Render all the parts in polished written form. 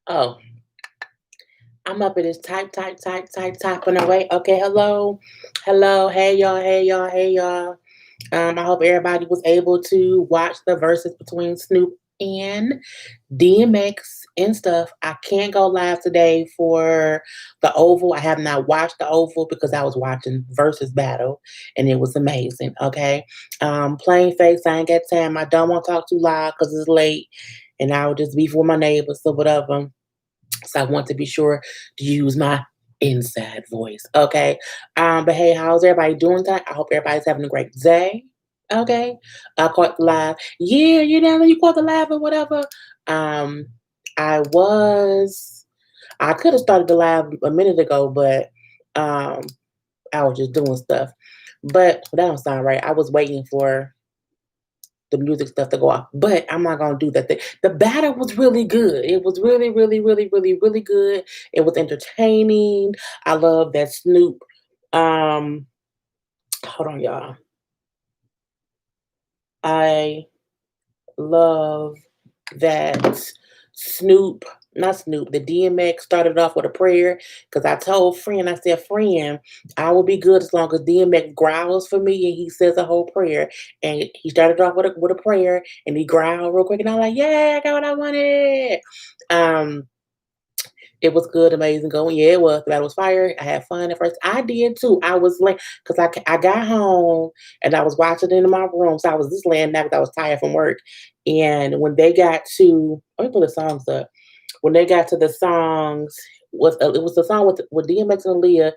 Oh, I'm up in this typing away. Okay, hello, hello, hey y'all, hey y'all, hey y'all. I hope everybody was able to watch the verses between Snoop and DMX and stuff. I can't go live today for the Oval. I have not watched the Oval because I was watching versus battle and it was amazing. Okay, plain face. I ain't got time. I don't want to talk too loud because it's late, and I would just be for my neighbors. So whatever. So I want to be sure to use my inside voice. Okay. But hey, how's everybody doing tonight? I hope everybody's having a great day. Okay. I caught the live. Yeah, you caught the live or whatever. Um, I was I could have started the live a minute ago, but um I was just doing stuff. But that don't sound right. I was waiting for the music stuff to go off. But I'm not gonna do that. The battle was really good. It was really, really, really, really, really good. It was entertaining. I love that Snoop. Um, hold on, y'all. I love that Snoop, not Snoop, the DMX started off with a prayer because I told friend, I said, friend, I will be good as long as DMX growls for me and he says a whole prayer. And he started off with a prayer and he growled real quick and I'm like, yeah, I got what I wanted. Um, it was good, amazing going. Yeah, it was. That was fire. I had fun at first. I did too. I was like, because I got home and I was watching it in my room. So I was just laying there because I was tired from work. And when they got to, let me pull the songs up. When they got to the songs, it was the song with DMX and Aaliyah.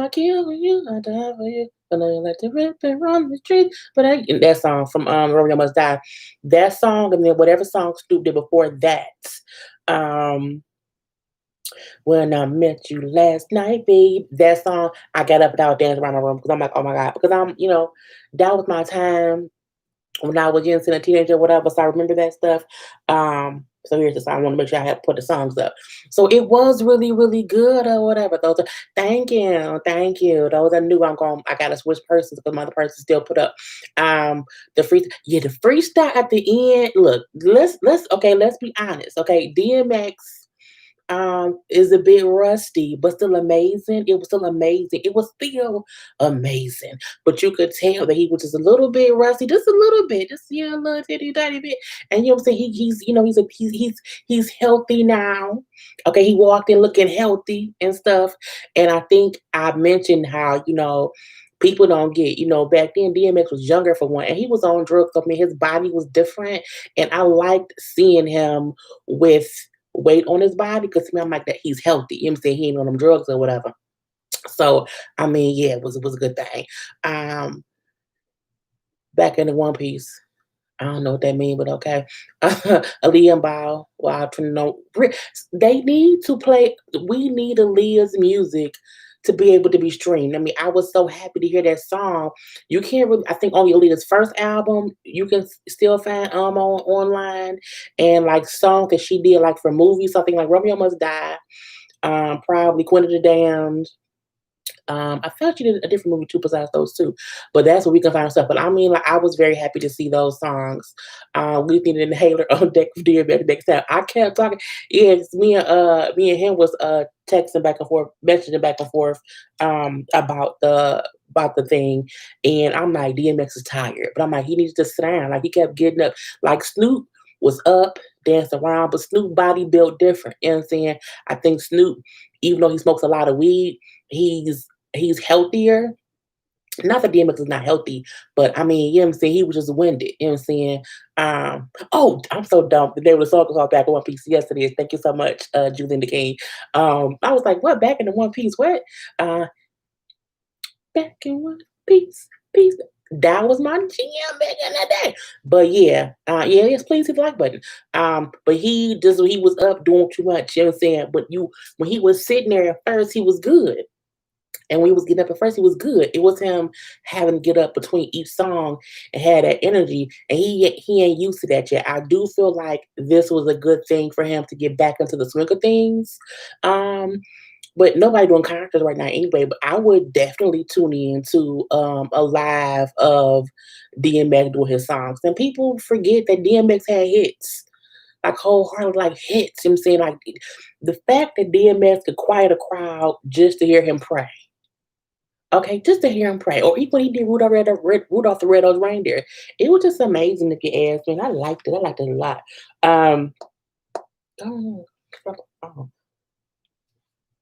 I kill for you, I die for you. And I like to rip and run the street, but and that song from Romeo Must Die. That song, and then whatever song Snoop did before that. Um, when I met you last night, babe. That song, I got up and I was dancing around my room because I'm like, oh my God. Because that was my time when I was young, a teenager, or whatever. So I remember that stuff. So here's the song. I want to make sure I have put the songs up. So it was really, really good or whatever. Thank you. Thank you. Those I knew I gotta switch persons because my other person still put up. The freestyle at the end. Look, let's be honest. Okay, DMX is a bit rusty, but still amazing. It was still amazing. It was still amazing. But you could tell that he was just a little bit rusty, just a little bit, just a little titty tiny bit. And you know what I'm saying? He's healthy now. Okay, he walked in looking healthy and stuff. And I think I mentioned how, people don't get, back then DMX was younger for one, and he was on drugs. I mean, his body was different, and I liked seeing him with weight on his body because to me, I'm like that he's healthy. You know what I'm saying? He ain't on them drugs or whatever. So I mean, yeah, it was a good thing. Um, back in the One Piece. I don't know what that means, but okay. Aaliyah and Bao, wow, know, they need to play. We need Aaliyah's music to be able to be streamed. I mean, I was so happy to hear that song. You can't really. I think only Aaliyah's first album you can still find online, and like songs that she did like for movies, something like Romeo Must Die, probably Queen of the Damned. I felt you did a different movie too besides those two, but that's where we can find stuff. But I mean, like, I was very happy to see those songs. We need an inhaler on deck for DMX next time. I kept talking. Yes, me and him was texting back and forth, mentioning back and forth about the thing, and I'm like, DMX is tired, but I'm like, he needs to sit down. Like he kept getting up, like Snoop was up, dancing around, but Snoop body built different. You know what I'm saying? I think Snoop, even though he smokes a lot of weed, he's healthier. Not that DMX is not healthy, but I mean, you know what I'm saying? He was just winded. You know what I'm saying? Oh, I'm so dumb. The name of the song was called Back in One Piece. Yes, it is. Thank you so much, Julian the King. I was like, what? Back in the One Piece? What? Uh, back in One Piece. That was my jam back in the day. But yeah, yes, please hit the like button. But he was up doing too much. You know what I'm saying? But when he was sitting there at first, he was good. And when he was getting up at first, he was good. It was him having to get up between each song and had that energy. And he ain't used to that yet. I do feel like this was a good thing for him to get back into the swing of things. Um, but nobody doing concerts right now anyway. But I would definitely tune in to a live of DMX doing his songs. And people forget that DMX had hits. like wholehearted like hits. You know what I'm saying? Like the fact that DMX could quiet a crowd just to hear him pray. Okay, just to hear him pray. Or even when he did Rudolph the Red-Nosed Reindeer. It was just amazing if you ask me. And I liked it. I liked it a lot. Um oh, oh,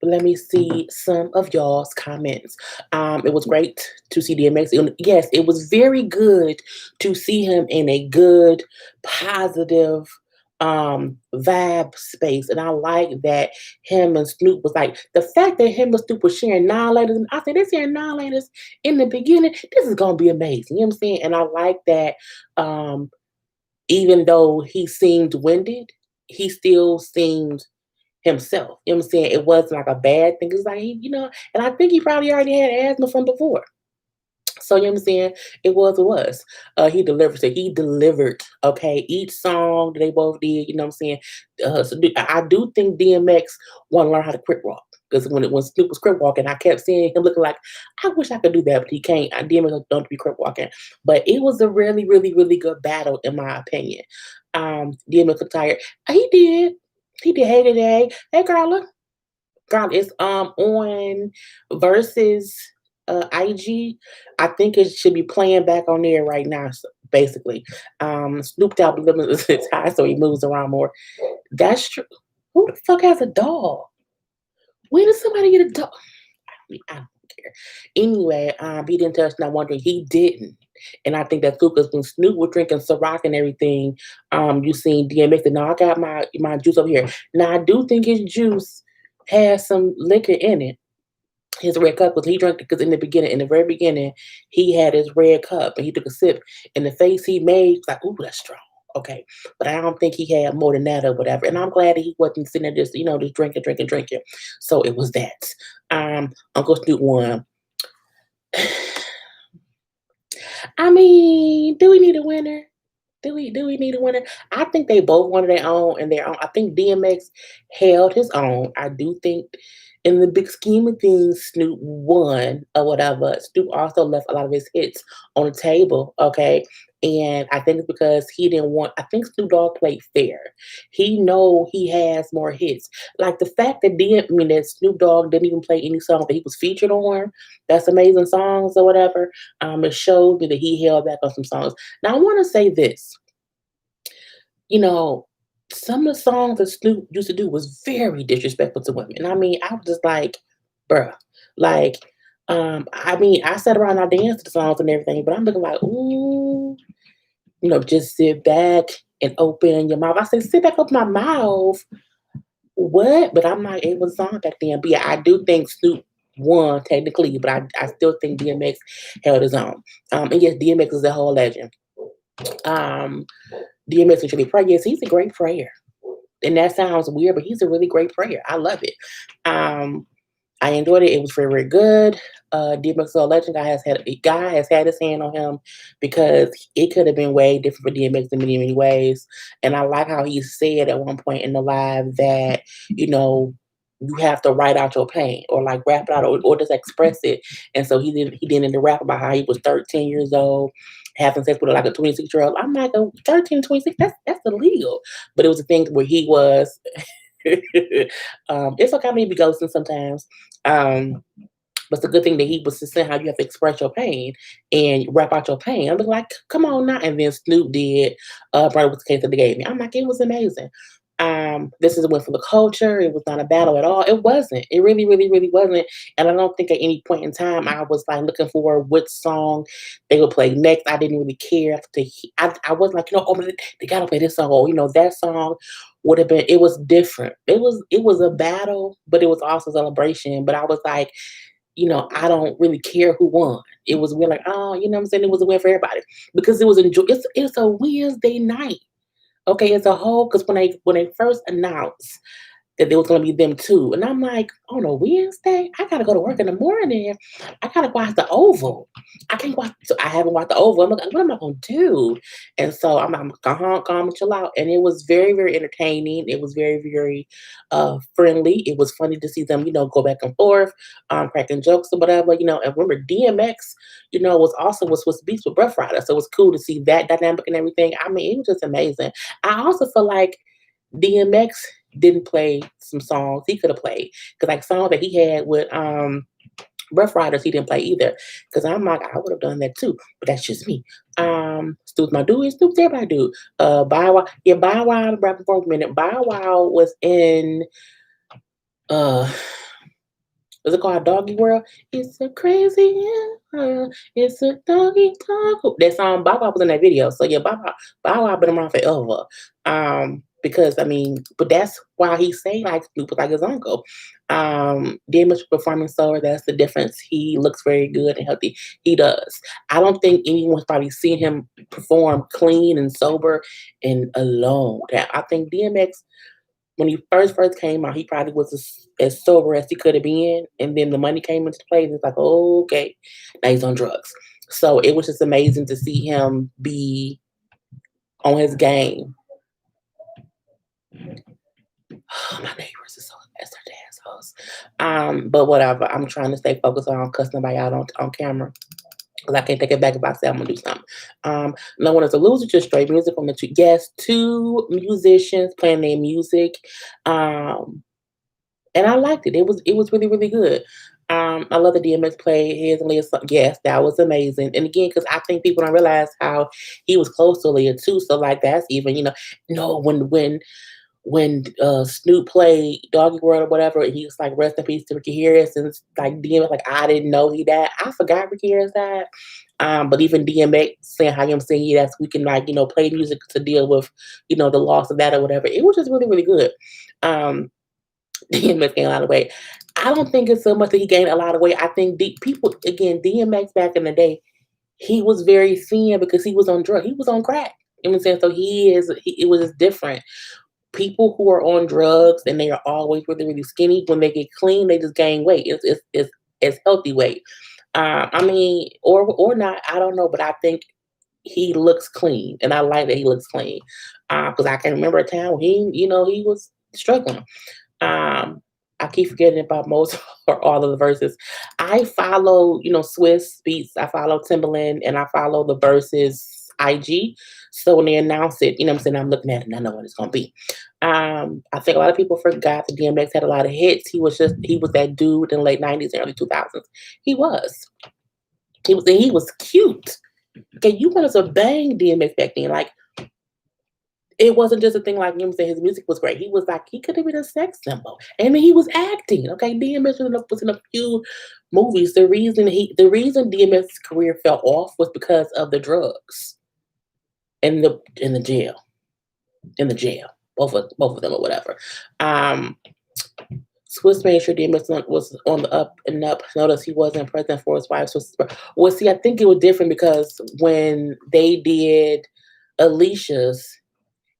let me see some of y'all's comments. It was great to see DMX. Yes, it was very good to see him in a good, positive vibe space. And I like that him and Snoop was like the fact that him and Snoop was sharing nine letters. And I said, they're sharing nine letters in the beginning. This is gonna be amazing. You know what I'm saying? And I like that um even though he seemed winded, he still seemed himself. You know what I'm saying? It wasn't like a bad thing. It's like and I think he probably already had asthma from before. So you know what I'm saying? It was, it was. He delivered. So he delivered. Okay, each song that they both did. You know what I'm saying? I do think DMX want to learn how to quick walk because when Snoop was quick walking, I kept seeing him looking like I wish I could do that, but he can't. DMX don't be quick walking. But it was a really, really, really good battle in my opinion. DMX looked tired. He did. He did. Hey today. Hey Carla. God, it's on versus IG. I think it should be playing back on there right now. Basically, Snoop Dogg limit is high, so he moves around more. That's true. Who the fuck has a dog? When did somebody get a dog? I don't care. Anyway, he didn't touch. Not wondering he didn't. And I think that's good because when Snoop was drinking Ciroc and everything, you seen DMX. And now I got my juice over here. Now I do think his juice has some liquor in it. His red cup was he drank because in the beginning, in the very beginning, he had his red cup and he took a sip, and the face he made was like, "Ooh, that's strong." Okay, but I don't think he had more than that or whatever. And I'm glad that he wasn't sitting there just just drinking, drinking, drinking. So it was that. Uncle Snoop won. I mean, do we need a winner? Do we need a winner? I think they both wanted their own and their own. I think DMX held his own. I do think in the big scheme of things, Snoop won or whatever. Snoop also left a lot of his hits on the table, okay? And I think it's because he didn't want I think Snoop Dogg played fair. He know he has more hits. Like the fact that that Snoop Dogg didn't even play any song that he was featured on, that's amazing songs or whatever. It showed me that he held back on some songs. Now I want to say this, you know, some of the songs that Snoop used to do was very disrespectful to women. I mean, I was just like, bruh, like, I mean, I sat around, I danced to the songs and everything, but I'm looking like, ooh, just sit back and open your mouth. I said, sit back, open my mouth. What? But I'm like, it was a song back then. But yeah, I do think Snoop won technically, but I still think DMX held his own. And yes, DMX is a whole legend. Um, DMX is really pray. Yes, he's a great prayer. And that sounds weird, but he's a really great prayer. I love it. Um, I enjoyed it. It was very, very good. DMX is a legend. Guy has had his hand on him because it could have been way different for DMX in many, many ways. And I like how he said at one point in the live that, you know, you have to write out your pain or like rap it out or just express it. And so he didn't rap about how he was 13 years old, having sex with like a 26-year-old. I'm like, a 13, 26, that's illegal. But it was a thing where he was it's okay, maybe ghosting sometimes. Um, but it's a good thing that he was just saying how you have to express your pain and rap out your pain. I'm like, come on now. And then Snoop did Brother was the case that they gave me. I'm like, it was amazing. This is a win for the culture. It was not a battle at all. It wasn't. It really, really, really wasn't. And I don't think at any point in time I was like looking for which song they would play next. I didn't really care. I was like, oh, they gotta play this song. Or that song would have been. It was different. It was a battle, but it was also a celebration. But I was like, I don't really care who won. It was we're like, oh, you know what I'm saying? It was a win for everybody because it was it's a Wednesday night. Okay, as a whole, because when they first announced that there was gonna be them too, and I'm like, on a Wednesday, I gotta go to work in the morning. I gotta watch the Oval. I can't watch. So I haven't watched the Oval. I'm like, what am I gonna do? And so I'm calm and chill out. And it was very, very entertaining. It was very, very friendly. It was funny to see them, go back and forth, cracking jokes or whatever, And remember, DMX, was supposed to be with Rough Rider, so it was cool to see that dynamic and everything. I mean, it was just amazing. I also feel like DMX didn't play some songs he could have played. Because like songs that he had with Rough Riders, he didn't play either. Because I'm like, I would have done that too. But that's just me. Snoop's my dude, Snoop's everybody dude. Bow Wow. Yeah, Bow Wow, rapping for a minute. Bow Wow was in uh was it called Doggy World? It's a crazy world. It's a doggy dog. That song Bow Wow was in that video. So yeah, Bow Wow been around forever. Because I mean, but that's why he say like Snoop was like his uncle. DMX performing solar, that's the difference. He looks very good and healthy. He does. I don't think anyone's probably seen him perform clean and sober in a long time. I think DMX when he first came out, he probably was as sober as he could have been, and then the money came into play. And it's like, oh, okay, now he's on drugs. So it was just amazing to see him be on his game. My neighbors is so that's their dad's house. But whatever. I'm trying to stay focused on cussing nobody out on camera. Because I can't take it back if I say I'm gonna do something. No one is a loser, just straight music from the two. Yes, two musicians playing their music. Um, and I liked it. It was really really good. I love the DMX play his and Leah's song. Yes, that was amazing. And again, because I think people don't realize how he was close to Leah too. So like that's even no when Snoop played Doggy World or whatever, and he was like rest in peace to Ricky Harris and it's like DMX like I didn't know he died. I forgot Ricky Harris died. But even DMX saying how I'm saying yes, we can like play music to deal with the loss of that or whatever. It was just really really good. Um, DMX gained a lot of weight. I don't think it's so much that he gained a lot of weight. I think people again DMX back in the day, he was very thin because he was on drug. He was on crack. You know what I'm saying? So it was just different. People who are on drugs and they are always really really skinny, when they get clean, they just gain weight. It's healthy weight. I mean, or not. I don't know, but I think he looks clean, and I like that he looks clean. Because I can remember a time when he was struggling. Um, I keep forgetting about most or all of the verses. I follow, Swiss Beats. I follow Timbaland, and I follow the verses IG. So when they announce it, you know what I'm saying, I'm looking at it and I know what it's gonna be. I think a lot of people forgot that DMX had a lot of hits. He was that dude in the late 90s and early 2000s. He was. He was cute. Okay, you wanted to bang DMX back then. Like it wasn't just a thing like him saying his music was great. He was like he could have been a sex symbol. And then he was acting. Okay, DMX was in a few movies. The reason DMX's career fell off was because of the drugs and the jail. In the jail. Both of them or whatever. Um Swiss made sure DMX was on the up and up. Notice he wasn't present for his wife. Well, see, I think it was different because when they did Alicia's,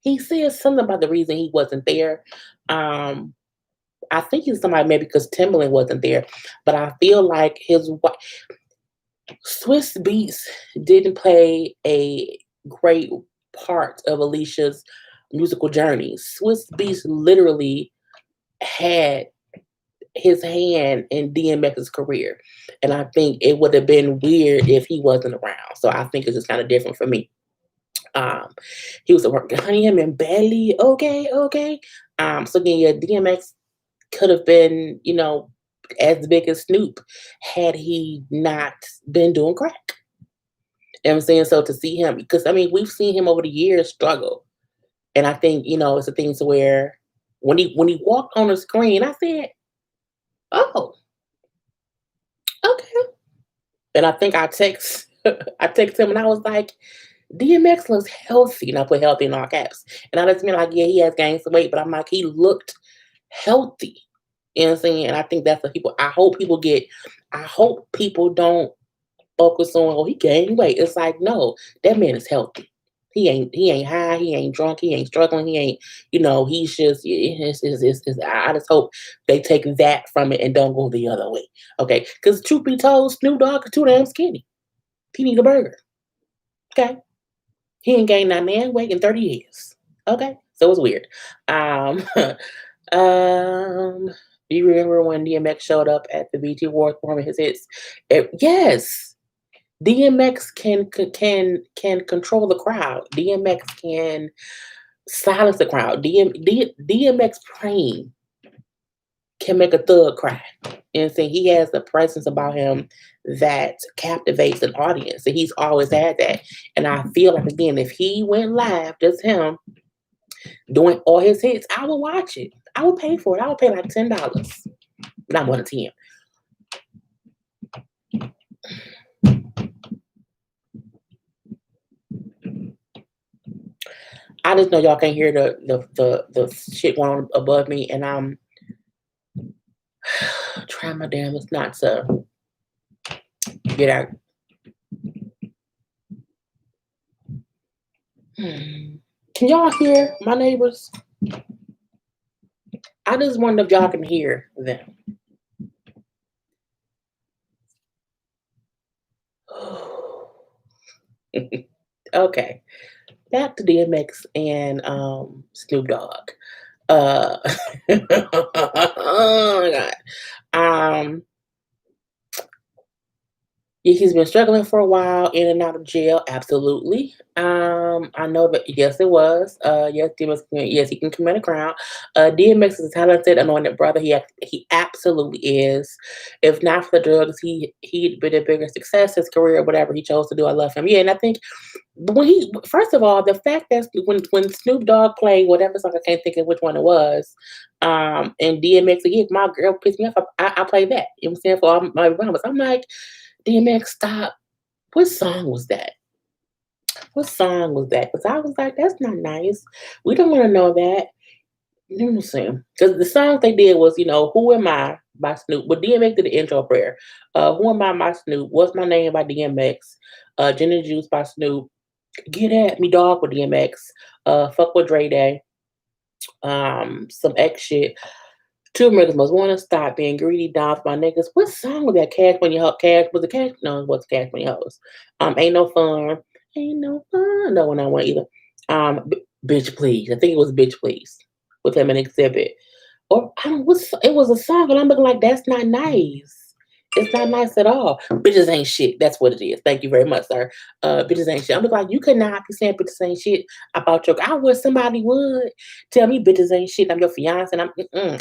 he said something about the reason he wasn't there. Um, I think he's somebody maybe because Timberland wasn't there, but I feel like his wife, Swiss Beats didn't play a great part of Alicia's musical journey. Swiss Beats literally had his hand in DMX's career, and I think it would have been weird if he wasn't around. So I think it's just kind of different for me. Um, he was working honey him and badly. Okay, okay. So again, yeah, DMX could have been, as big as Snoop had he not been doing crack. You know what I'm saying? So to see him, because I mean, we've seen him over the years struggle. And I think, it's a thing to where when he walked on the screen, I said, oh, okay. And I think I text I text him and I was like, DMX looks healthy. And I put healthy in all caps. And I just mean like, yeah, he has gained some weight, but I'm like, he looked healthy. You know what I'm saying? And I think that's what I hope people don't focus on, oh, he gained weight. It's like, no, that man is healthy. He ain't high, he ain't drunk, he ain't struggling, he ain't, he's just I just hope they take that from it and don't go the other way. Okay. Because truth be told, Snoop Dogg is too damn skinny. He need a burger. Okay. He ain't gained that man weight in 30 years. Okay. So it's weird. Um do you remember when DMX showed up at the BT Awards performing his hits? Yes. DMX can control the crowd. DMX can silence the crowd. DMX praying can make a thug cry. And so he has a presence about him that captivates an audience. And he's always had that. And I feel like again, if he went live, just him doing all his hits, I would watch it. I would pay for it. I would pay like $10. Not more than 10. I just know y'all can't hear the shit going on above me, and I'm trying my damnest not to get out. Can y'all hear my neighbors? I just wonder if y'all can hear them. Okay, back to DMX and Snoop Dogg. Uh, oh my god. Um, Yeah, he's been struggling for a while, in and out of jail. Absolutely. I know that yes, it was. Yes, DMX. Yes, he can commit a crime. DMX is a talented, anointed brother. He absolutely is. If not for the drugs, he'd been a bigger success. His career, whatever he chose to do, I love him. Yeah, and I think when he first of all, the fact that when Snoop Dogg played whatever song, I can't think of which one it was. And DMX again, my girl pissed me off. I played that. You know what I'm saying for all my mamas. I'm like. DMX, stop. What song was that? What song was that? Because I was like, that's not nice. We don't want to know that. Let me see. Because the song they did was, Who Am I by Snoop. But DMX did the intro prayer. Who Am I by Snoop? What's My Name by DMX. Gin and Juice by Snoop. Get at Me Dog with DMX. Fuck with Dre Day. Some X shit. Two Americans must want to stop being greedy, down for my niggas. What song was that? Cash Money Ho? Cash was it Cash? No, it was Cash Money Hoes. Ain't no fun. Ain't no fun. No one I want either. Bitch Please. I think it was Bitch Please with him and Exhibit. Or I don't. What's it was a song, and I'm looking like that's not nice. It's not nice at all. Bitches ain't shit. That's what it is. Thank you very much, sir. Bitches ain't shit. I'm looking like you could not be saying bitches ain't shit about your. I wish somebody would tell me bitches ain't shit. I'm your fiance, and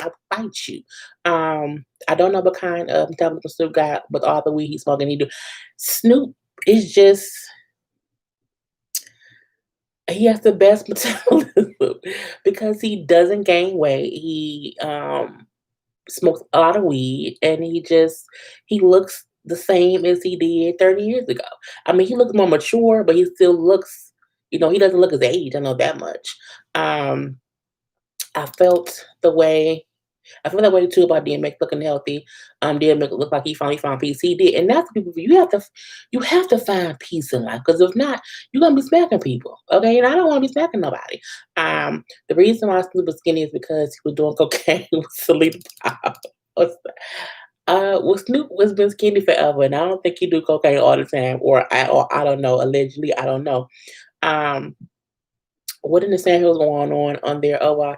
I'll fight you. I don't know what kind of intelligent Snoop got with all the weed he's smoking. He do. Snoop is just he has the best metabolism because he doesn't gain weight. He smokes a lot of weed, and he looks the same as he did 30 years ago. I mean, he looks more mature, but he still looks, he doesn't look his age. I know that much. Um, I felt the way I feel that way too about DMX looking healthy. DMX looked like he finally found peace. He did, and that's what people. You have to find peace in life because if not, you're gonna be smacking people. Okay, and I don't want to be smacking nobody. The reason why Snoop was skinny is because he was doing cocaine with Selena Pop. Well, Snoop was been skinny forever, and I don't think he do cocaine all the time, or I don't know. Allegedly, I don't know. Um, what in the sand hills going on there? Oh wow,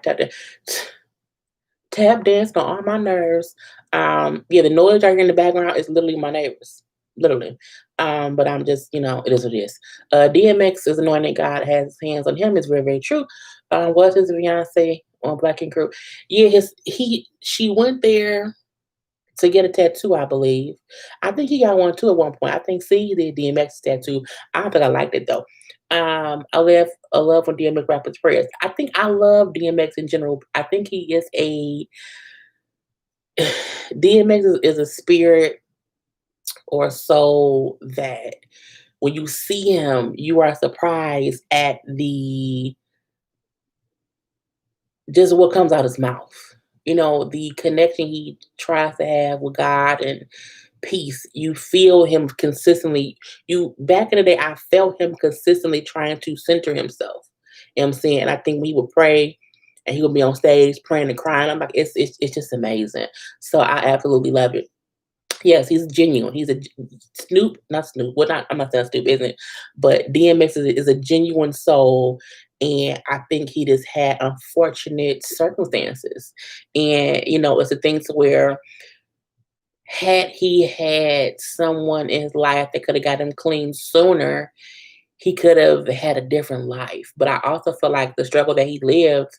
tap dance on all my nerves. Yeah, the noise I hear in the background is literally my neighbors, literally. But I'm just, it is what it is. DMX is anointed God has his hands on him. It's very, very true. Was his fiance on Black and Crew? Yeah, she went there to get a tattoo, I believe. I think he got one too at one point. I think C did DMX tattoo. I don't think I liked it though. I love when DMX rap his prayers. I think I love DMX in general. I think he is a DMX is a spirit or a soul that when you see him, you are surprised at the just what comes out his mouth. The connection he tries to have with God and peace. You feel him consistently. You back in the day, I felt him consistently trying to center himself. You know what I'm saying? I think we would pray and he would be on stage praying and crying. I'm like, it's just amazing. So I absolutely love it. Yes, he's genuine. He's a Snoop, not Snoop. Well, not I'm not saying Snoop isn't, but DMX is a genuine soul, and I think he just had unfortunate circumstances, and it's a thing to where had he had someone in his life that could have got him clean sooner, he could have had a different life. But I also feel like the struggle that he lived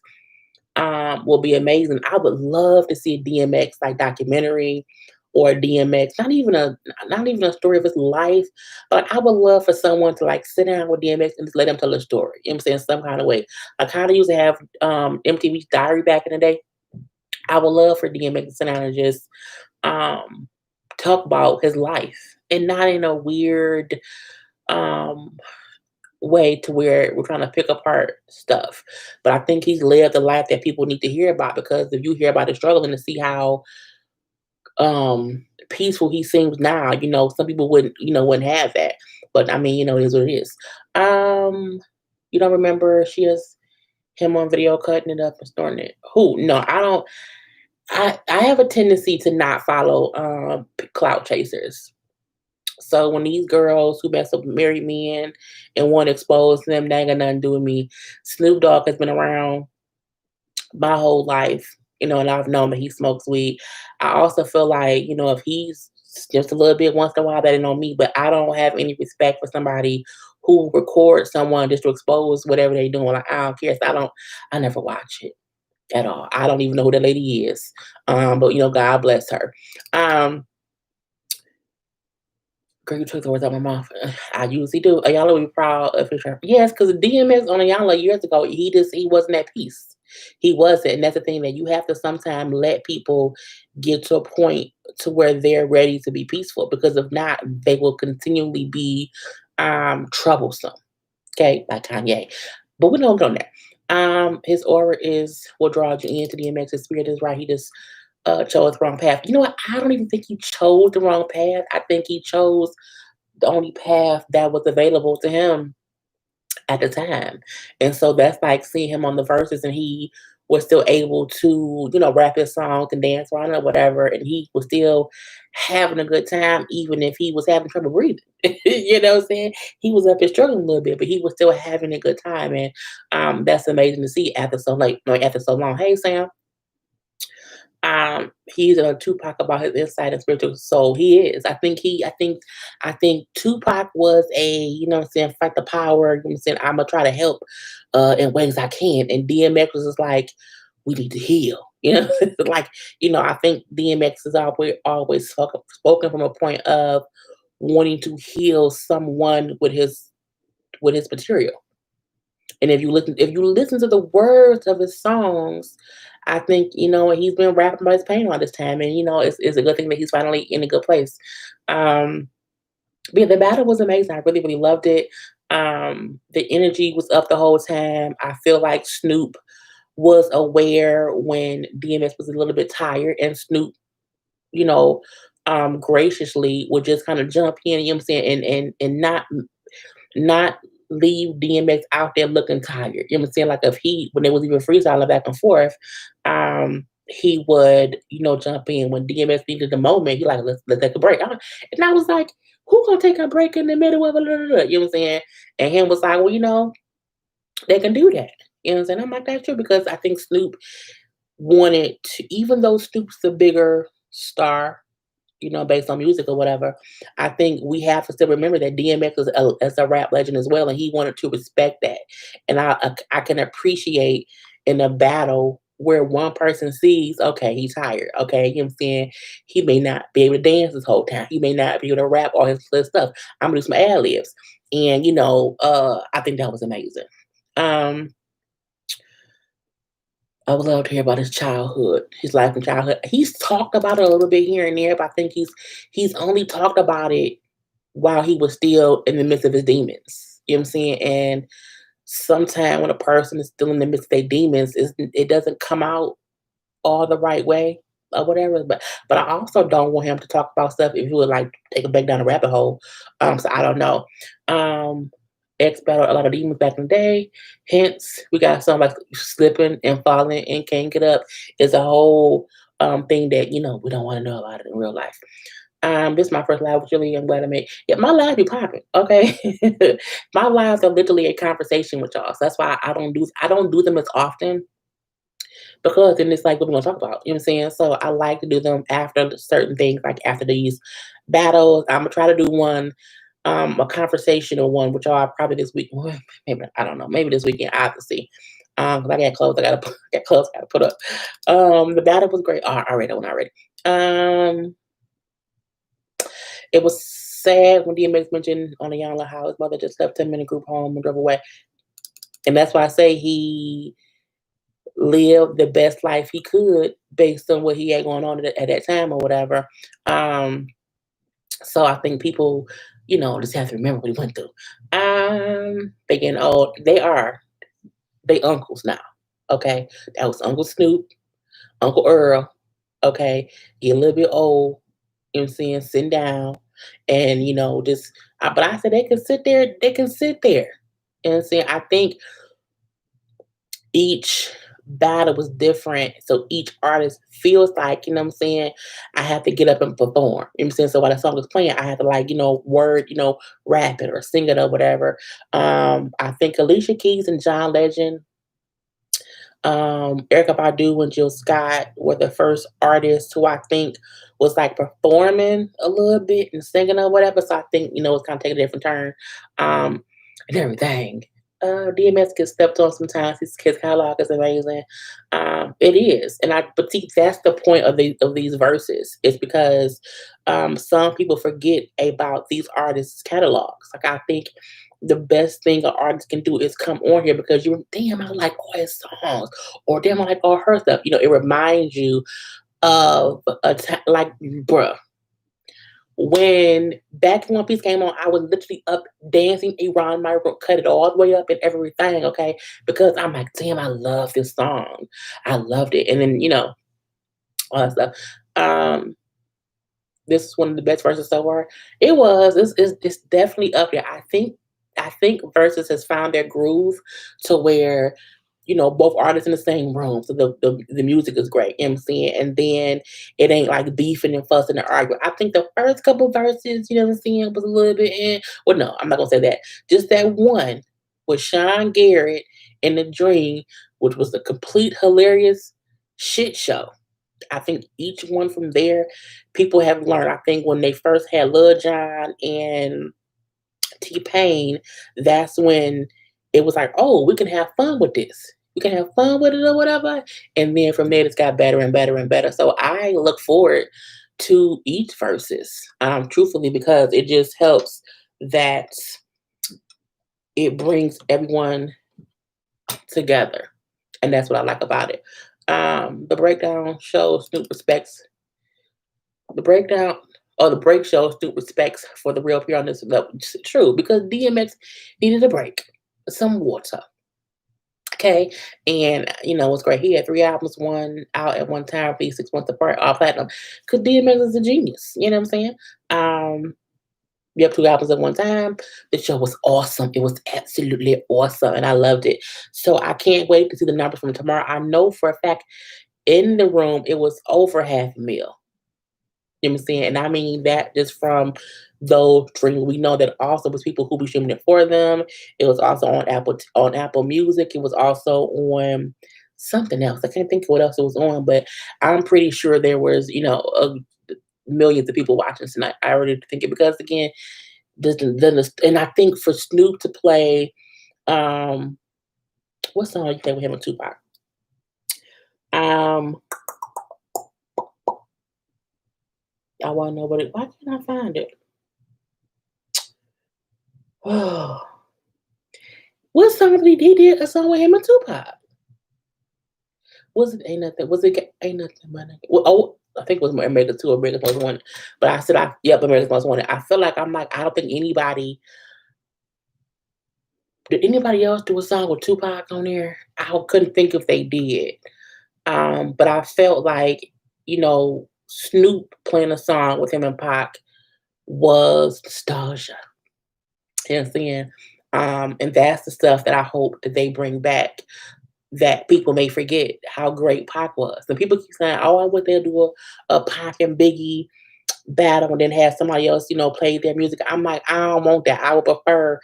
will be amazing. I would love to see a DMX like documentary or a DMX, not even a story of his life, but I would love for someone to like sit down with DMX and just let him tell a story. You know what I'm saying? Some kind of way. Like how they used to have MTV's Diary back in the day. I would love for DMX to sit down and just um talk about his life and not in a weird um way to where we're trying to pick apart stuff. But I think he's lived a life that people need to hear about because if you hear about his struggle and to see how peaceful he seems now, some people wouldn't have that. But I mean, it is what it is. Um, you don't remember she has him on video cutting it up and storing it. Who? No, I don't. I have a tendency to not follow clout chasers. So when these girls who mess up with married men and want to expose them, they ain't got nothing to do with me. Snoop Dogg has been around my whole life, and I've known that he smokes weed. I also feel like, if he's just a little bit once in a while, that ain't on me, but I don't have any respect for somebody who records someone just to expose whatever they doing. Like, I don't care. So I never watch it at all. I don't even know who that lady is. But God bless her. Um, Girl, you took the words out of my mouth. I usually do. Ayala will be proud of his rap. Yes, because DMX on Ayala years ago, he wasn't at peace. He wasn't. And that's the thing that you have to sometimes let people get to a point to where they're ready to be peaceful. Because if not, they will continually be troublesome. Okay, like Kanye. But we don't go there. His aura is what draws you into DMX. His spirit is right. He just chose the wrong path. You know what? I don't even think he chose the wrong path. I think he chose the only path that was available to him at the time. And so that's like seeing him on the verses and he was still able to, rap his songs and dance around or whatever. And he was still having a good time, even if he was having trouble breathing. You know what I'm saying? He was up and struggling a little bit, but he was still having a good time. And that's amazing to see after so late, no, after so long. Hey, Sam. He's a Tupac about his insight and spiritual soul. He is. I think Tupac was what I'm saying, fight the power, I'm saying, I'ma try to help in ways I can. And DMX was just like, we need to heal. Like, I think DMX is always spoken from a point of wanting to heal someone with his material. And if you listen to the words of his songs, I think he's been rapping about his pain all this time, and it's a good thing that he's finally in a good place. Um, but yeah, the battle was amazing. I really really loved it. The energy was up the whole time. I feel like Snoop was aware when DMX was a little bit tired, and Snoop, you know, graciously would just kind of jump in. You know what I'm saying, and not leave DMX out there looking tired. You know what I'm saying? Like if when they was even freestyling back and forth, he would, jump in when DMX needed a moment. He like, let's take a break. And I was like, who gonna take a break in the middle of a little? You know what I'm saying? And him was like, well, they can do that. You know what I'm saying? I'm like, that's true because I think Snoop wanted to, even though Snoop's the bigger star, based on music or whatever, I think we have to still remember that DMX is a rap legend as well, and he wanted to respect that. And I can appreciate in a battle where one person sees, okay, he's tired, okay, you know what I'm saying? He may not be able to dance this whole time. He may not be able to rap all his stuff. I'm gonna do some ad libs. And I think that was amazing. Um, I would love to hear about his childhood, his life and childhood. He's talked about it a little bit here and there, but I think he's only talked about it while he was still in the midst of his demons. You know what I'm saying? And sometimes when a person is still in the midst of their demons, it doesn't come out all the right way or whatever. But I also don't want him to talk about stuff if he would like take it back down a rabbit hole. So I don't know. Um, X battled a lot of demons back in the day. Hence, we got some like slipping and falling and can't get up. It's a whole thing that we don't want to know about it in real life. This is my first live with Julie. I'm glad I made. Yeah, my lives be popping. Okay, my lives are literally a conversation with y'all. So that's why I don't do them as often because then it's like what we're gonna talk about. You know what I'm saying? So I like to do them after certain things, like after these battles. I'm gonna try to do one. a conversational one, which are probably this week. Well, maybe I don't know. Maybe this weekend I have to see. 'Cause I got clothes. I gotta put, got clothes. I gotta put up. The battle was great. I read that one already. It was sad when DMX mentioned on the Young how his mother just left him in a group home and drove away, and that's why I say he lived the best life he could based on what he had going on at that time or whatever. Um, so I think people, just have to remember what he went through. They getting old. They uncles now. Okay, that was Uncle Snoop, Uncle Earl. Okay, get a little bit old. You know what I'm saying? Sitting down and just. But I said they can sit there. They can sit there. You know what I'm saying? I think each battle was different. So each artist feels like, you know what I'm saying, I have to get up and perform. You know what I'm saying? So while the song is playing, I have to like, word, rap it or sing it or whatever. I think Alicia Keys and John Legend, Erica Badu and Jill Scott were the first artists who I think was like performing a little bit and singing or whatever. So I think, it's kind of taking a different turn. And everything. DMS gets stepped on sometimes. His catalog is amazing. It is, and but see, that's the point of these verses. It's because some people forget about these artists' catalogs. Like I think the best thing an artist can do is come on here because you damn I like all his songs or damn I like all her stuff. It reminds you of like bruh. When Back in One Piece came on, I was literally up dancing around my room, cut it all the way up and everything, okay? Because I'm like, damn, I love this song. I loved it. And then, all that stuff. Um, this is one of the best verses so far. It was. It's definitely up there. I think Versus has found their groove to where both artists in the same room. So the music is great, you know what I'm saying? And then it ain't like beefing and fussing and arguing. I think the first couple verses, you know what I'm saying, was a little bit well, no, I'm not gonna say that. Just that one with Sean Garrett in the dream, which was a complete hilarious shit show. I think each one from there, people have learned. I think when they first had Lil Jon and T-Pain, that's when it was like, oh, we can have fun with this. We can have fun with it or whatever. And then from there, it's got better and better and better. So I look forward to each verses, truthfully, because it just helps that it brings everyone together. And that's what I like about it. The breakdown shows Snoop respects the breakdown or the break shows Snoop respects for the real peer on this level. It's true because DMX needed a break, some water. Okay. And what's great? He had three albums, one out at one time, these 6 months apart, all platinum. Because DMX is a genius. You know what I'm saying? We have two albums at one time. The show was awesome. It was absolutely awesome. And I loved it. So I can't wait to see the numbers from tomorrow. I know for a fact in the room it was over half a mil. You know what I'm saying? And I mean that just from those streaming. We know that also was people who be streaming it for them. It was also on Apple Music. It was also on something else. I can't think of what else it was on, but I'm pretty sure there was, millions of people watching tonight. I already think it because again, and I think for Snoop to play, what song you think we have on Tupac? Um, I want to know what it. Why can't I find it? Oh, what song did he did a song with him and Tupac? Was it Ain't Nothing? Was it Ain't Nothing But Well, I think it was America 2 or America's Most Wanted. But I said, yep, America's Most Wanted. I feel like I don't think did anybody else do a song with Tupac on there? I couldn't think if they did. But I felt like, Snoop playing a song with him and Pac was nostalgia. You know what I'm saying? And that's the stuff that I hope that they bring back that people may forget how great Pac was. And people keep saying, "Oh, I went there to do a Pac and Biggie battle and then have somebody else, play their music." I'm like, I don't want that. I would prefer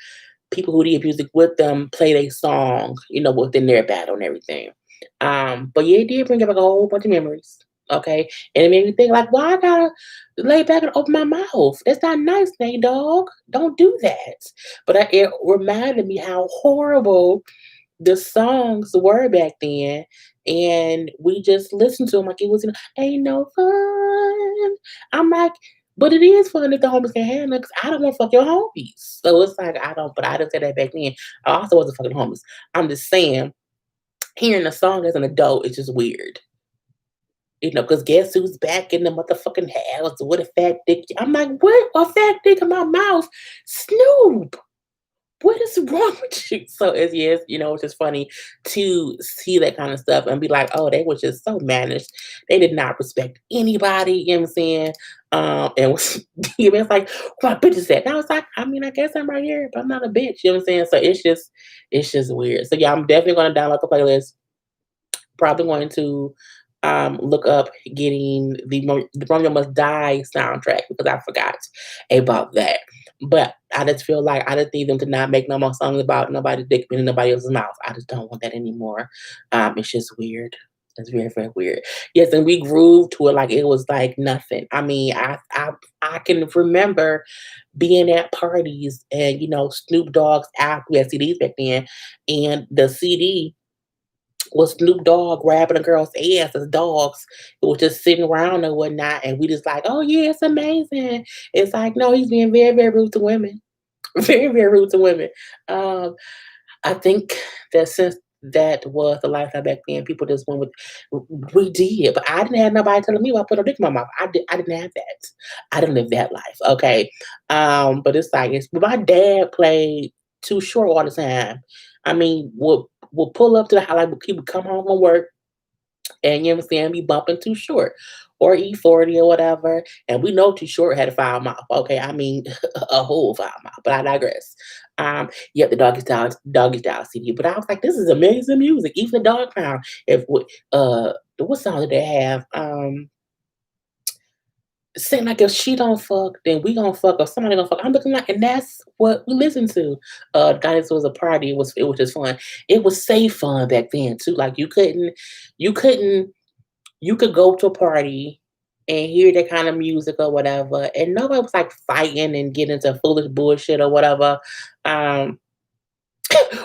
people who did music with them play their song, within their battle and everything. But yeah, it did bring back a whole bunch of memories. Okay. And it made me think like, why I gotta lay back and open my mouth? It's not nice, Nate Dog. Don't do that. But it reminded me how horrible the songs were back then, and we just listened to them like it was, ain't no fun. I'm like, but it is fun if the homies can handle it, 'cause I don't want to fuck your homies. So it's like I don't. But I didn't say that back then. I also wasn't fucking homies. I'm just saying, hearing the song as an adult is just weird. Because guess who's back in the motherfucking house with a fat dick? I'm like, what? A fat dick in my mouth? Snoop, what is wrong with you? So it's yes, it's just funny to see that kind of stuff and be like, oh, they were just so managed. They did not respect anybody, you know what I'm saying? And was, it's like, my bitch is that. And I was like, I mean, I guess I'm right here, but I'm not a bitch, you know what I'm saying? So it's just weird. So yeah, I'm definitely gonna download the playlist. Probably going to look up getting the Romeo Must Die soundtrack because I forgot about that. But I just feel like I just need them to not make no more songs about nobody dick being in nobody else's mouth. I just don't want that anymore. It's just weird. It's very, very weird. Yes, and we grooved to it like it was like nothing. I mean, I can remember being at parties and Snoop Dogg's album, we had CDs back then, and the CD was Snoop Dogg grabbing a girl's ass as dogs who was just sitting around and whatnot, and we just like, oh yeah, it's amazing. It's like, no, he's being very, very rude to women. Very, very rude to women. Um, I think that since that was the lifestyle back then, people just went with we did, but I didn't have nobody telling me I put a dick in my mouth. I didn't have that. I didn't live that life. Okay. But it's like but my dad played Too Short all the time. I mean, we'll pull up to the house, like he would come home from work and you know what I'm saying, be bumping Too Short or E40 or whatever. And we know Too Short had a foul mouth. Okay, I mean a whole foul mouth, but I digress. Yep, the doggy style CD. But I was like, this is amazing music. Even the dog pound. What song did they have? Saying like if she don't fuck, then we gonna fuck or somebody gonna fuck. I'm looking like, and that's what we listen to. Dinosaur was a party. It was just fun. It was safe fun back then too. Like you couldn't you could go to a party and hear that kind of music or whatever, and nobody was like fighting and getting into foolish bullshit or whatever. Um,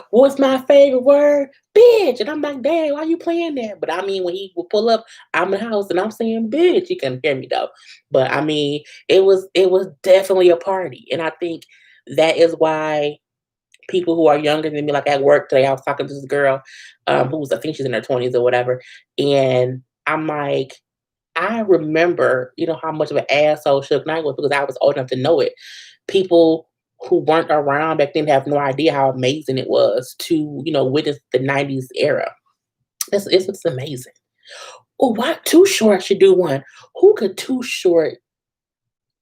what's my favorite word? Bitch. And I'm like, dang, why you playing that? But I mean, when he would pull up, I'm in the house and I'm saying bitch. You can hear me though. But I mean, it was definitely a party. And I think that is why people who are younger than me, like at work today, I was talking to this girl who was, I think she's in her 20s or whatever. And I'm like, I remember, how much of an asshole Suge Knight was because I was old enough to know it. People who weren't around back then have no idea how amazing it was to, witness the 90s era. It's amazing. Oh, why Too Short should do one? Who could Too Short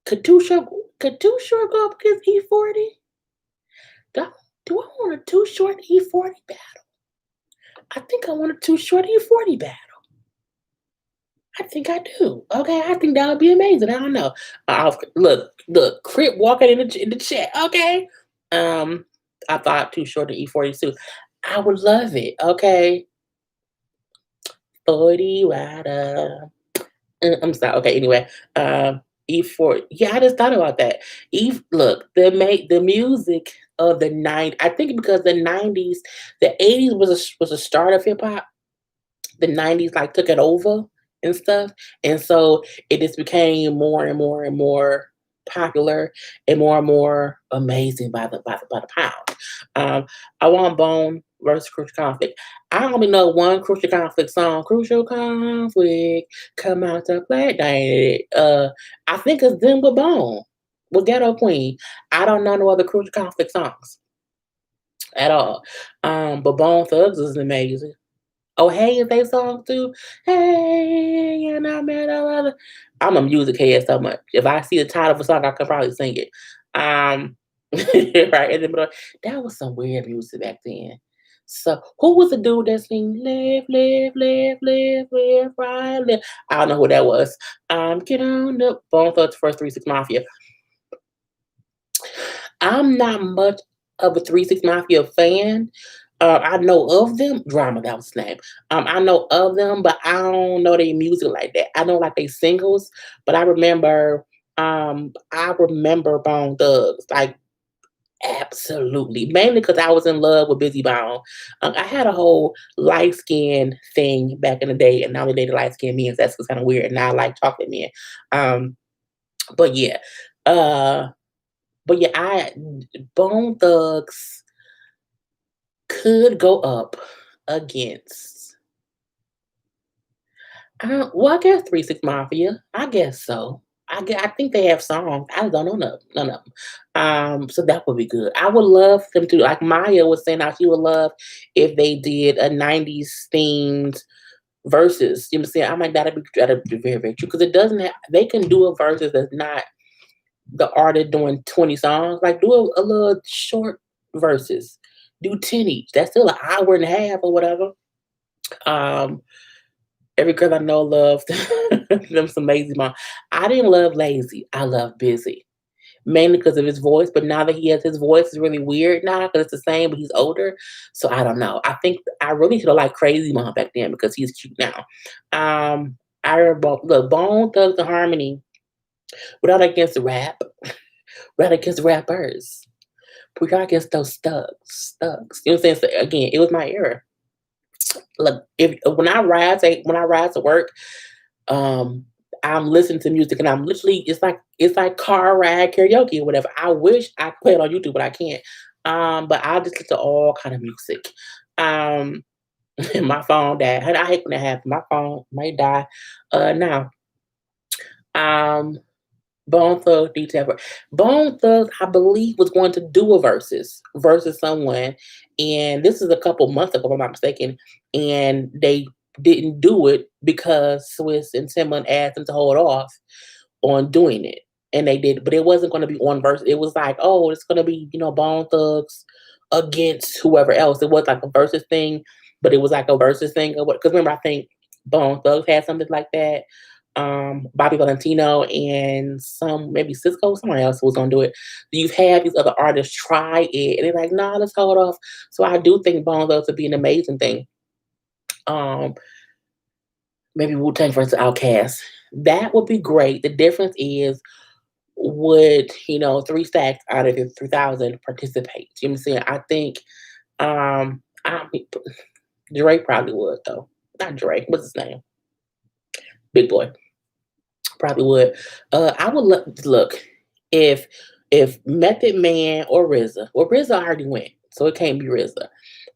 could Too Short go up against E40? Do, do I want a Too Short E40 battle? I think I want a Too Short E40 battle. I think I do. Okay, I think that would be amazing. I don't know. Look, Crip walking in the chat. Okay, um, I thought Too Short to E40 too. I would love it. Okay, 40 rider. I'm sorry. Okay, anyway, E40. Yeah, I just thought about that. Look, the music of the 90s. I think because the 90s, the 80s was a start of hip hop. The 90s like took it over and stuff. And so it just became more and more and more popular and more amazing by the pound. I want Bone versus Crucial Conflict. I only know one Crucial Conflict song. Crucial Conflict, come out to play. I think it's them with Bone, with Ghetto Queen. I don't know no other Crucial Conflict songs at all. But Bone Thugs is amazing. Oh, Hey is they song too? Hey, and I met a lover. I'm a music head so much. If I see the title of a song, I could probably sing it. Um, right in the middle. That was some weird music back then. So, who was the dude that sing live, live, live, live, live, right, live? I don't know who that was. Get on the Bone Thugs first 3 6 Mafia. I'm not much of a 3 6 Mafia fan, I know of them. Drama, that was his name. I know of them, but I don't know their music like that. I know like they singles, but I remember Bone Thugs, like absolutely. Mainly because I was in love with Busy Bone. I had a whole light skin thing back in the day, and now they dated light skinned men. So that's kind of weird. And now I like chocolate men. Um, but yeah, uh, but yeah, I Bone Thugs could go up against. Well, I guess 3 6 Mafia. I guess so. I think they have songs. I don't know none of them. So that would be good. I would love them to, like Maya was saying how she would love if they did a 90s themed versus. You know what I'm saying? I'm like, that'd be very, very true. Because it doesn't have, they can do a versus that's not the artist doing 20 songs. Like do a little short verses. Do 10 each. That's still an hour and a half or whatever. Um, Every girl I know loved them some Lazy Mom. I didn't love Lazy. I love Busy. Mainly because of his voice, but now that he has his voice is really weird now because it's the same, but he's older. So I don't know. I think I really should have liked Crazy Mom back then because he's cute now. I remember look, Bone Thugs and Harmony, without against the rap, without against the rappers. We got against those thugs. You know what I'm saying? So again, it was my era. Look, if when I ride to work, um, I'm listening to music and I'm literally it's like car ride karaoke or whatever. I wish I could play it on YouTube, but I can't. But I just listen to all kind of music. Um, my phone died. I hate when that happens. My phone might die. Now, um, Bone Thugs, detail. Bone Thugs, I believe, was going to do a versus someone, and this is a couple months ago, if I'm not mistaken. And they didn't do it because Swiss and Timbaland asked them to hold off on doing it, and they did. But it wasn't going to be on verse. It was like, oh, it's going to be Bone Thugs against whoever else. It was like a versus thing, but it was like a versus thing. Because remember, I think Bone Thugs had something like that. Bobby Valentino and some maybe Cisco, someone else was gonna do it. You've had these other artists try it, and they're like, "Nah, let's hold off." So I do think Bone Thugs would be an amazing thing. Um, Maybe Wu Tang versus Outkast. That would be great. The difference is, would 3 stacks out of the 3,000 participate? You know what I'm saying? I think I mean, Drake probably would though. Not Drake. What's his name? Big Boy. Probably would. I would look if Method Man or RZA. Well, RZA already went, so it can't be RZA.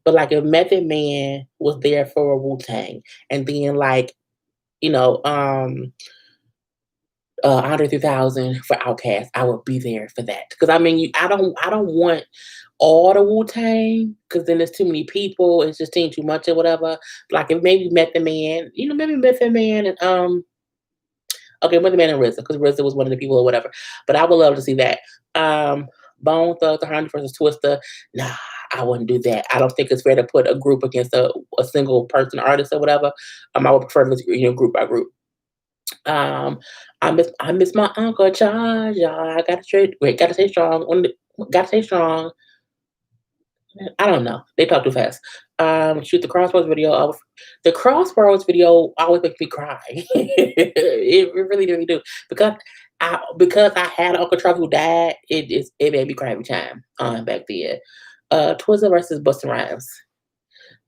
But like if Method Man was there for a Wu Tang, and then like you know, Andre 3000 for Outkast, I would be there for that. Because I mean, I don't want all the Wu Tang because then there's too many people. It's just too much or whatever. Like if maybe Method Man, maybe Method Man and okay, Mother Man and RZA, because RZA was one of the people or whatever. But I would love to see that. Um, Bone Thugs, the Honey versus Twister. Nah, I wouldn't do that. I don't think it's fair to put a group against a single person artist or whatever. I would prefer to group by group. Um, I miss my uncle Charles. Y'all. Gotta stay strong. Gotta stay strong. I don't know. They talk too fast. Shoot the Crossroads video. The Crossroads video always makes me cry. It really, really do because I had an Uncle Charles who died. It made me cry every time. Back then. Twister versus Busta Rhymes.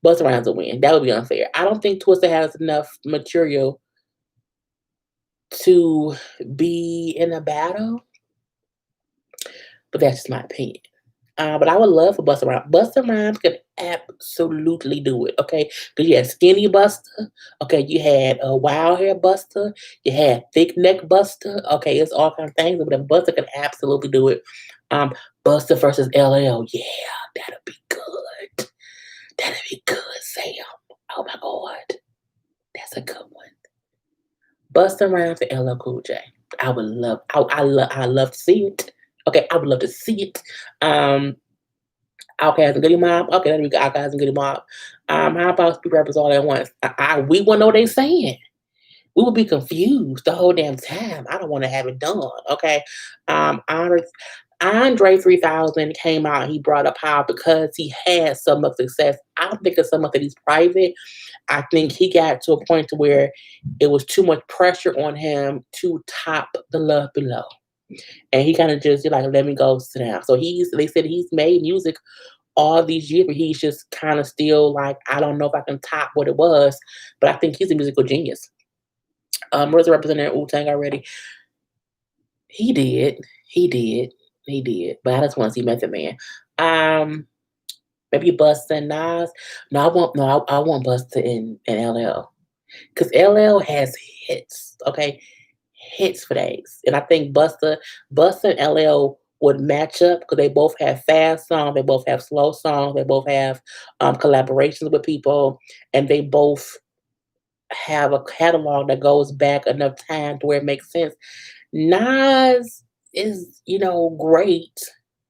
Busta Rhymes will win. That would be unfair. I don't think Twister has enough material to be in a battle, but that's just my opinion. But I would love for Busta Rhymes. Busta Rhymes could absolutely do it. Okay, because you had Skinny Buster. Okay, you had a Wild Hair Buster. You had Thick Neck Buster. Okay, it's all kind of things, but Buster could absolutely do it. Um, Buster versus LL. Yeah, that'll be good. That'll be good, Sam. Oh my God, that's a good one. Busta Rhymes and LL Cool J. I would love. I love to see it. Okay, I would love to see it. Um, Outkast and Goody Mob. Okay, that'd be good. Outkast and Goody Mob. How about speak rappers all at once? We wouldn't know what they saying. We would be confused the whole damn time. I don't want to have it done. Okay. Andre. Andre 3000 came out and he brought up how because he had so much success, I don't think it's so much that he's private. I think he got to a point to where it was too much pressure on him to top the love below. And he kind of just like, let me go sit down. So they said he's made music all these years, but he's just kind of still like, I don't know if I can top what it was, but I think he's a musical genius. RZA represented Wu-Tang already. He did. He did. He did. But I just want to see Method Man. Um, Maybe Busta and Nas. I want Busta and LL. Because LL has hits, okay? Hits for days. And I think Busta and LL would match up because they both have fast songs, they both have slow songs, they both have collaborations with people, and they both have a catalog that goes back enough time to where it makes sense. Nas is, great,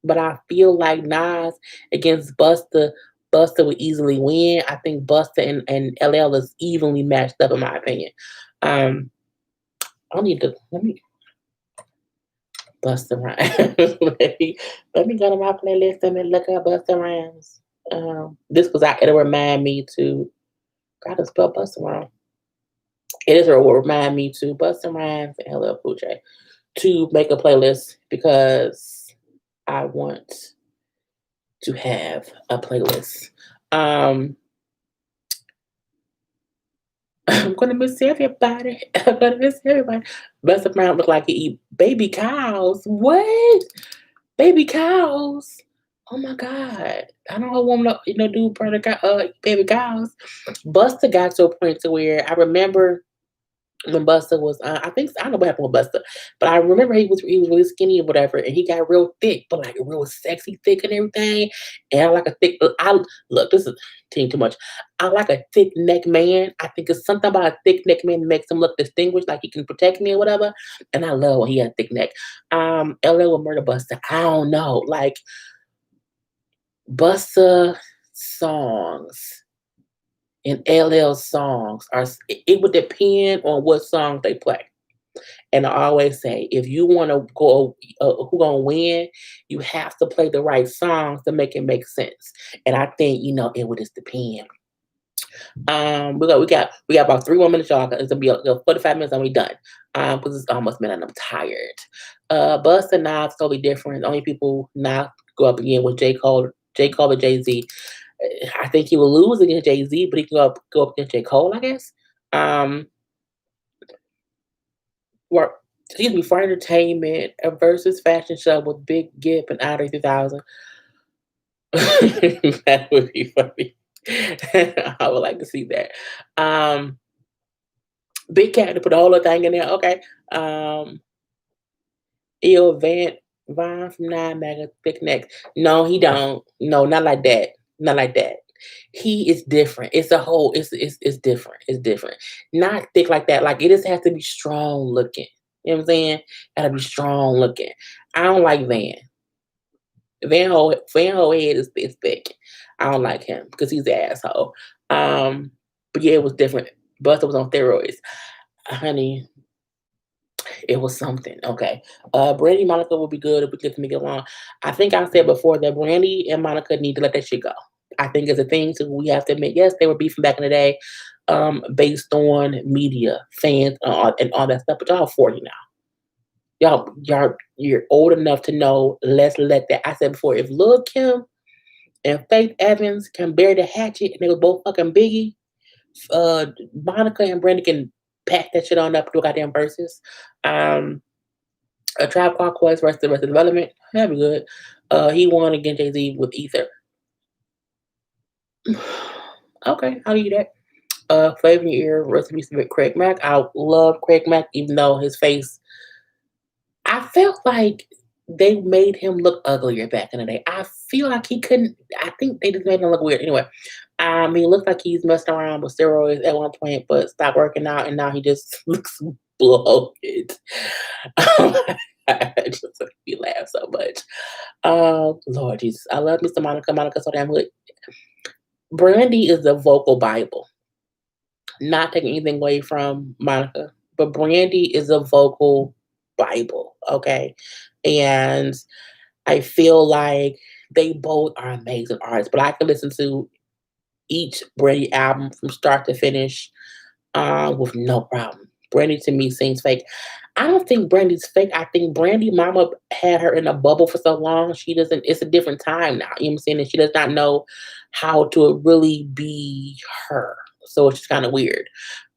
but I feel like Nas against Busta would easily win. I think Busta and LL is evenly matched up in my opinion. Um, I need to let me Busta Rhymes. Let me go to my playlist and then look up Busta Rhymes. This was it'll remind me to gotta spell Busta wrong. It will remind me to Busta Rhymes and LL Cool J to make a playlist because I want to have a playlist. Um, I'm gonna miss everybody. I'm gonna miss everybody. Busta Rhymes look like he eat baby cows. What? Baby cows? Oh my god! I don't want to, do baby cows. Busta got to a point to where I remember when Busta was, I don't know what happened with Busta, but I remember he was really skinny or whatever, and he got real thick, but like real sexy thick and everything. And I like a thick. I look, this is team too much. I like a thick neck man. I think it's something about a thick neck man that makes him look distinguished, like he can protect me or whatever. And I love when he had a thick neck. LL will murder Busta. I don't know, like Busta songs and LL songs it would depend on what song they play. And I always say, if you want to go, who gonna win, you have to play the right songs to make it make sense. And I think it would just depend. We got about 3 more minutes, y'all. It's gonna be 45 minutes, and we done. Because it's almost midnight, and I'm tired. Bust and Nas totally different. The only people not go up again with J Cole or Jay Z. I think he will lose against Jay Z, but he can go up against J Cole, I guess. Um, or excuse me, for entertainment, a versus fashion show with Big Gip and Andre 3000. That would be funny. I would like to see that. Um, Big Cat to put the whole other thing in there. Okay. Ill Vine from Nine Mega Thick Neck. No, he don't. No, not like that. Not like that. He is different. It's a whole. It's different. It's different. Not thick like that. Like it just has to be strong looking. You know what I'm saying? Gotta be strong looking. I don't like Van. Van Ho head is thick. I don't like him because he's an asshole. But yeah, it was different. Buster was on steroids. Honey, it was something. Okay. Brandy Monica would be good if we could make it along. I think I said before that Brandy and Monica need to let that shit go. I think it's a thing, so we have to admit, yes, they were beefing back in the day, based on media, fans, and all that stuff. But y'all 40 now. You're old enough to know. Let's let that. I said before, if Lil Kim and Faith Evans can bear the hatchet, and they were both fucking Biggie, uh, Monica and Brandy can pack that shit on up to goddamn verses. Um, a Tribe Called Quest versus the rest of development. That'd be good. He won against Jay Z with Ether. Okay, I'll give you that. Flavor in Your Ear, recipe with Craig Mack. I love Craig Mack, even though his face. I felt like they made him look uglier back in the day. I feel like he couldn't. I think they just made him look weird. Anyway, he looks like he's messing around with steroids at one point, but stopped working out, and now he just looks bloated. I just make me laugh so much. Lord Jesus, I love Mr. Monica. Monica so damn good. Brandy is the vocal Bible. Not taking anything away from Monica, but Brandy is a vocal Bible. Okay, and I feel like they both are amazing artists, but I can listen to each Brandy album from start to finish with no problem. Brandy to me seems fake. I don't think Brandy's fake. I think Brandy mama had her in a bubble for so long. She doesn't, it's a different time now. You know what I'm saying? And she does not know how to really be her. So it's just kind of weird.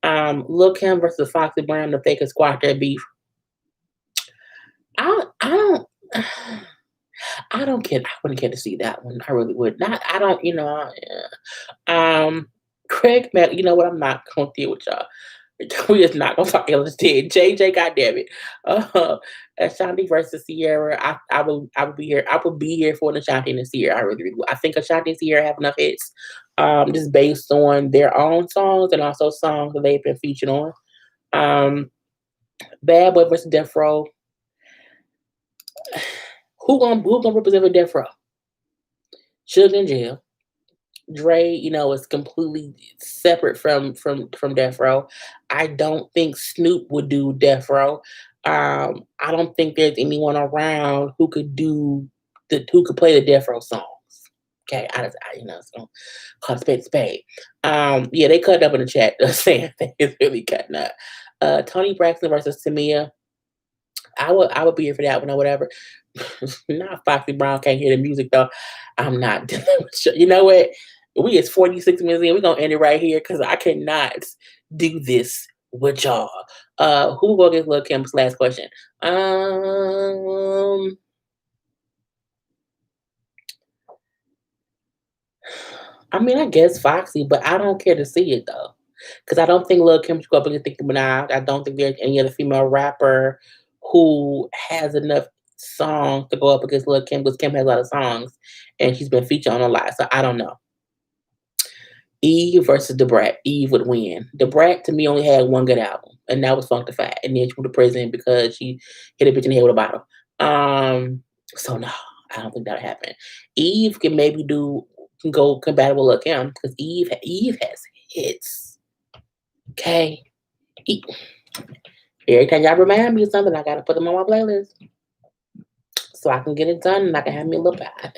Lil Kim versus Foxy Brown, the fake and squash that beef. I don't I don't care. I wouldn't care to see that one. I really would not. I don't, Craig Mack, you know what? I'm not gonna deal with y'all. We just not gonna talk Ellis did. JJ, goddamn it. Ashanti versus Sierra. I would be here. I would be here for an Ashanti and Sierra. I really would. I think Ashanti and Sierra have enough hits. Just based on their own songs and also songs that they've been featured on. Bad Boy versus Death Row. Who gonna represent for Death Row? Suge in jail. Dre, is completely separate from Death Row. I don't think Snoop would do Death Row. I don't think there's anyone around who could play the Death Row songs. Okay, so call spade spade. Yeah, they cut up in the chat. Saying it's really cutting up. Tony Braxton versus Tamia. I would be here for that one or whatever. Not Foxy Brown can't hear the music though. I'm not dealing with you. You know what? We is 46 minutes in. We're gonna end it right here because I cannot do this with y'all. Who will get Lil Kim's last question? I mean, I guess Foxy, but I don't care to see it though. Because I don't think Lil Kim should go up against Nicki Minaj. I don't think there's any other female rapper who has enough songs to go up against Lil Kim because Kim has a lot of songs and she's been featured on a lot. So I don't know. Eve versus Da Brat. Eve would win. Da Brat to me only had one good album, and that was Funkdafied. And then she went to prison because she hit a bitch in the head with a bottle. So no, I don't think that'll happen. Eve can go compatible with Lil Kim because Eve has hits. Okay. Every time y'all remind me of something, I gotta put them on my playlist so I can get it done and I can have me a little pie.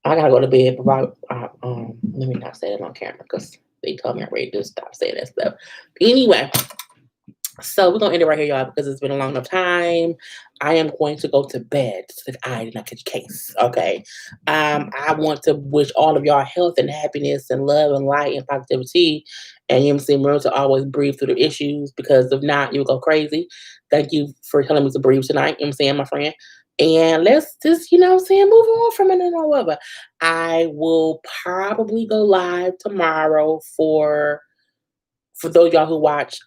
I gotta go to bed. But let me not say that on camera because they told me already to stop saying that stuff. Anyway, so we're gonna end it right here, y'all, because it's been a long enough time. I am going to go to bed so that I did not catch a case. Okay. I want to wish all of y'all health and happiness and love and light and positivity. And you know what I'm saying, remember to always breathe through the issues because if not, you'll go crazy. Thank you for telling me to breathe tonight. You know what I'm saying, my friend. And let's just, move on from it or whatever. I will probably go live tomorrow for those of y'all who watch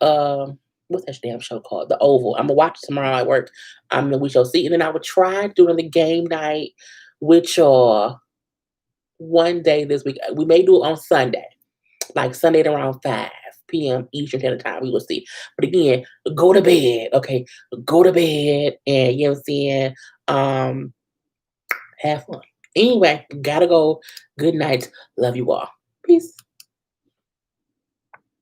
what's that damn show called? The Oval. I'm gonna watch it tomorrow at work. And we shall see. And then I would try doing the game night with y'all one day this week. We may do it on Sunday, like Sunday at around 5 p.m. Eastern Standard Time. We will see. But again, go to bed. Okay. Go to bed and you know what I'm saying? Have fun. Anyway, gotta go. Good night. Love you all. Peace.